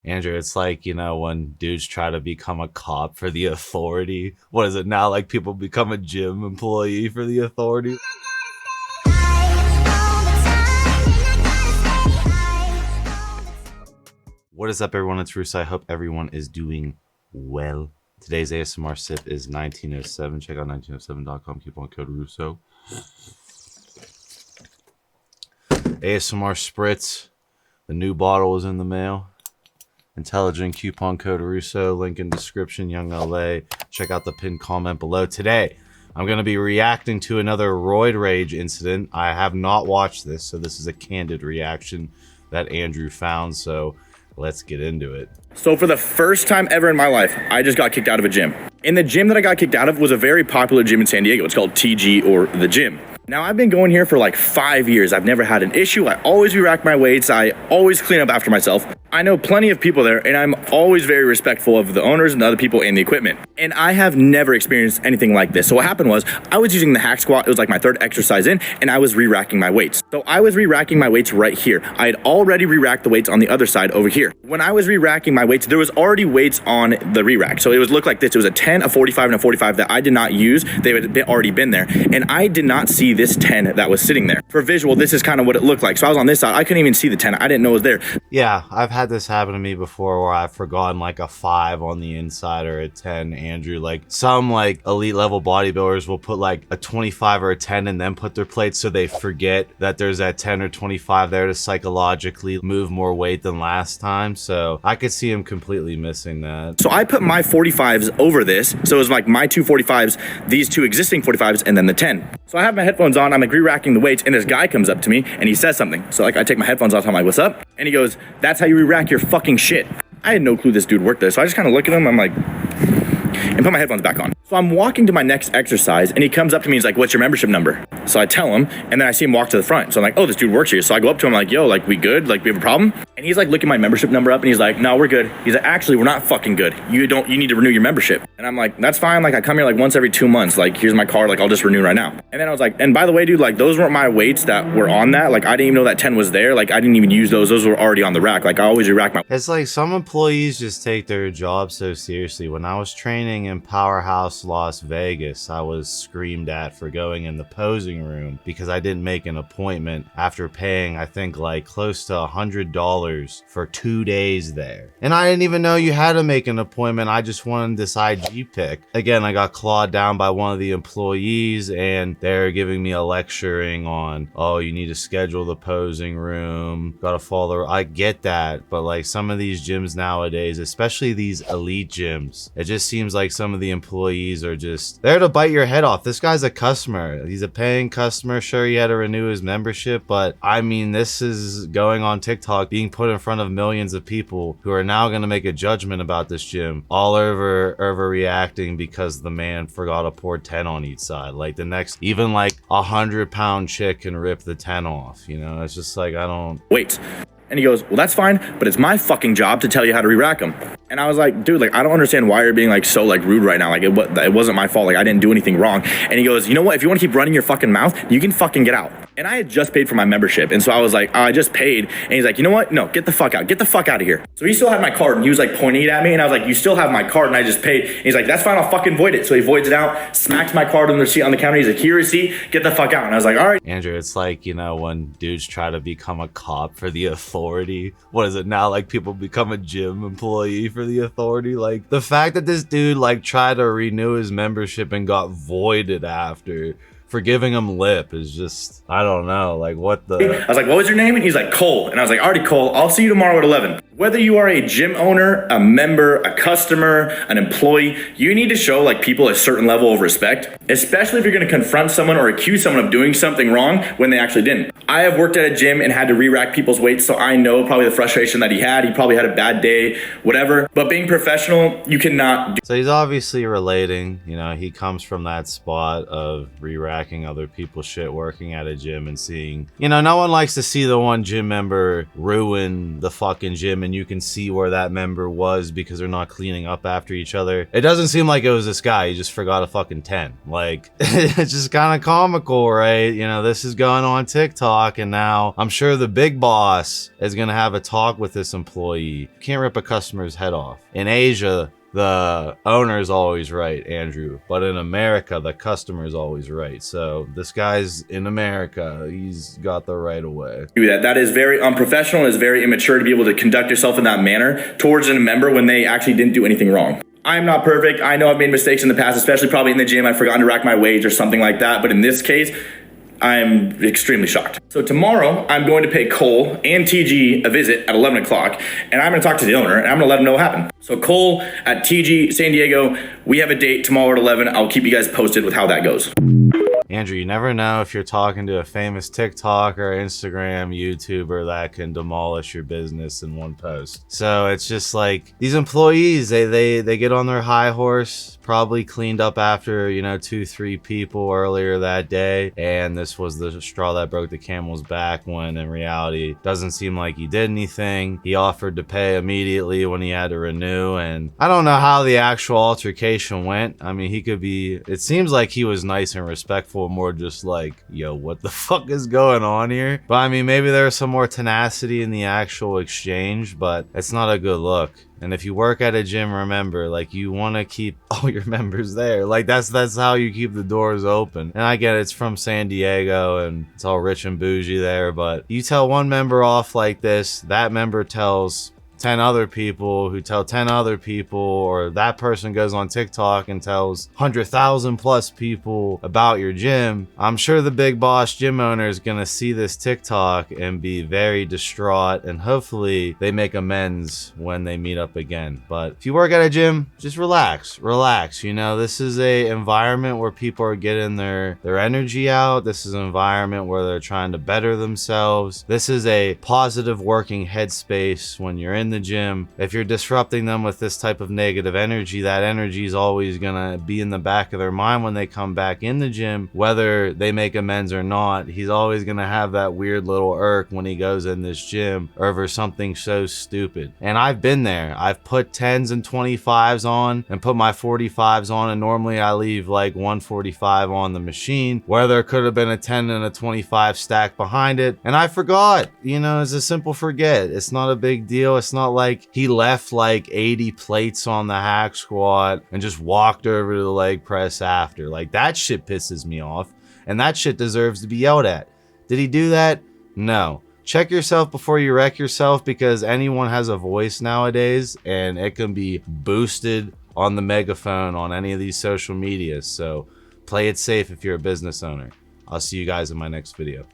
Andrew, it's like, when dudes try to become a cop for the authority. What is it now? Like people become a gym employee for the authority? What is up, everyone? It's Russo. I hope everyone is doing well. Today's ASMR sip is 1907. Check out 1907.com. Keep on code Russo. ASMR Spritz. The new bottle is in the mail. Intelligent coupon code Russo. Link in description. Young LA. Check out the pinned comment below. Today, I'm going to be reacting to another Roid Rage incident. I have not watched this, so this is a candid reaction that Andrew found. So let's get into it. So for the first time ever in my life, I just got kicked out of a gym. And the gym that I got kicked out of was a very popular gym in San Diego. It's called TG, or The Gym. Now, I've been going here for like 5 years. I've never had an issue. I always re-rack my weights. I always clean up after myself. I know plenty of people there, and I'm always very respectful of the owners and the other people and the equipment. And I have never experienced anything like this. So what happened was, I was using the hack squat. It was like my third exercise in, and I was re-racking my weights. So I was re-racking my weights right here. I had already re-racked the weights on the other side over here. When I was re-racking my weights, there was already weights on the re-rack. So it was looked like this. It was a 10, a 45, and a 45 that I did not use. They had already been there. And I did not see this 10 that was sitting there. For visual, this is kind of what it looked like. So I was on this side. I couldn't even see the 10. I didn't know it was there. Yeah, I've had this happen to me before where I've forgotten like a 5 on the inside or a 10, Andrew. Like some like elite level bodybuilders will put like a 25 or a 10 and then put their plates so they forget that there's that 10 or 25 there to psychologically move more weight than last time. So I could see him completely missing that. So I put my 45s over this. So it was like my two 45s, these two existing 45s, and then the 10. So I have my headphones on, I'm like re-racking the weights, and this guy comes up to me and he says something. So like I take my headphones off, I'm like, what's up? And he goes, that's how you re-rack your fucking shit. I had no clue this dude worked there. So I just kind of look at him, I'm like, and put my headphones back on. So I'm walking to my next exercise, and he comes up to me, he's like, what's your membership number? So I tell him, and then I see him walk to the front. So I'm like, oh, this dude works here. So I go up to him like, yo, like, we good? Like, we have a problem? And he's like looking my membership number up, and he's like, no, we're good. He's like, actually, we're not fucking good. You need to renew your membership. And I'm like, that's fine. Like, I come here like once every 2 months. Like, here's my card. Like, I'll just renew right now. And then I was like, and by the way, dude, like, those weren't my weights that were on that. Like, I didn't even know that 10 was there. Like, I didn't even use those. Those were already on the rack. Like, I always re-rack my... It's like some employees just take their job so seriously. When I was training in Powerhouse Las Vegas, I was screamed at for going in the posing room because I didn't make an appointment after paying, I think, like close to $100 for 2 days there. And I didn't even know you had to make an appointment. I just wanted this IG pic. Again, I got clawed down by one of the employees, and they're giving me a lecturing on, oh, you need to schedule the posing room, gotta follow. I get that, but like some of these gyms nowadays, especially these elite gyms, it just seems like some of the employees are just there to bite your head off. This guy's a customer. He's a paying customer. Sure, he had to renew his membership, but I mean, this is going on TikTok, being put in front of millions of people who are now going to make a judgment about this gym, all overreacting because the man forgot to pour 10 on each side. Like the next, even like 100-pound chick can rip the 10 off. You know, it's just like, I don't... Wait. And he goes, well, that's fine, but it's my fucking job to tell you how to re-rack them. And I was like, dude, like, I don't understand why you're being like so like rude right now. Like it wasn't my fault. Like I didn't do anything wrong. And he goes, you know what? If you want to keep running your fucking mouth, you can fucking get out. And I had just paid for my membership. And so I was like, oh, I just paid. And he's like, you know what? No, get the fuck out. Get the fuck out of here. So he still had my card, and he was like pointing it at me. And I was like, you still have my card, and I just paid. And he's like, that's fine. I'll fucking void it. So he voids it out, smacks my card on the receipt on the counter. He's like, here, receipt, get the fuck out. And I was like, all right. Andrew, it's like, when dudes try to become a cop for the authority. What is it now? Like people become a gym employee for the authority. Like the fact that this dude like tried to renew his membership and got voided after for giving him lip is just, I don't know, like what the... I was like, what was your name? And he's like, Cole. And I was like, alrighty, Cole, I'll see you tomorrow at 11. Whether you are a gym owner, a member, a customer, an employee, you need to show like people a certain level of respect, especially if you're going to confront someone or accuse someone of doing something wrong when they actually didn't. I have worked at a gym and had to re-rack people's weights, so I know probably the frustration that he had. He probably had a bad day, whatever. But being professional, you cannot do. So he's obviously relating, he comes from that spot of re-racking other people's shit, working at a gym and seeing, no one likes to see the one gym member ruin the fucking gym and and you can see where that member was because they're not cleaning up after each other. It doesn't seem like it was this guy. He just forgot a fucking 10. Like, it's just kind of comical, right? You know, this is going on TikTok, and now I'm sure the big boss is gonna have a talk with this employee. You can't rip a customer's head off. In Asia, the owner is always right, Andrew, but in America, the customer is always right. So this guy's in America. He's got the right of way. That is very unprofessional and is very immature to be able to conduct yourself in that manner towards a member when they actually didn't do anything wrong. I'm not perfect. I know I've made mistakes in the past, especially probably in the gym. I've forgotten to rack my weights or something like that. But in this case, I'm extremely shocked. So tomorrow, I'm going to pay Cole and TG a visit at 11 o'clock, and I'm gonna talk to the owner, and I'm gonna let him know what happened. So Cole at TG San Diego, we have a date tomorrow at 11. I'll keep you guys posted with how that goes. Andrew, you never know if you're talking to a famous TikToker, Instagram, YouTuber that can demolish your business in one post. So it's just like these employees, they get on their high horse, probably cleaned up after, you know, 2-3 people earlier that day, and this was the straw that broke the camel's back, when in reality it doesn't seem like he did anything. He offered to pay immediately when he had to renew, and I don't know how the actual altercation went. I mean, it seems like he was nice and respectful, more just like, yo, what the fuck is going on here? But I mean, maybe there's some more tenacity in the actual exchange, but it's not a good look. And if you work at a gym, remember, like, you want to keep all your members there. Like, that's how you keep the doors open. And I get it's from San Diego and it's all rich and bougie there, but you tell one member off like this, that member tells 10 other people who tell 10 other people, or that person goes on TikTok and tells 100,000 plus people about your gym. I'm sure the big boss gym owner is gonna see this TikTok and be very distraught, and hopefully they make amends when they meet up again. But if you work at a gym, just relax. You know, this is a environment where people are getting their energy out. This is an environment where they're trying to better themselves. This is a positive working headspace when you're in the gym. If you're disrupting them with this type of negative energy, that energy is always gonna be in the back of their mind when they come back in the gym, whether they make amends or not. He's always gonna have that weird little irk when he goes in this gym over something so stupid. And I've been there. I've put 10s and 25s on and put my 45s on, and normally I leave like 145 on the machine, where there could have been a 10 and a 25 stacked behind it, and I forgot. You know, it's a simple forget. It's not a big deal. It's not like he left like 80 plates on the hack squat and just walked over to the leg press after. Like, that shit pisses me off, and that shit deserves to be yelled at. Did he do that? No. Check yourself before you wreck yourself, because anyone has a voice nowadays and it can be boosted on the megaphone on any of these social medias. So play it safe if you're a business owner. I'll see you guys in my next video.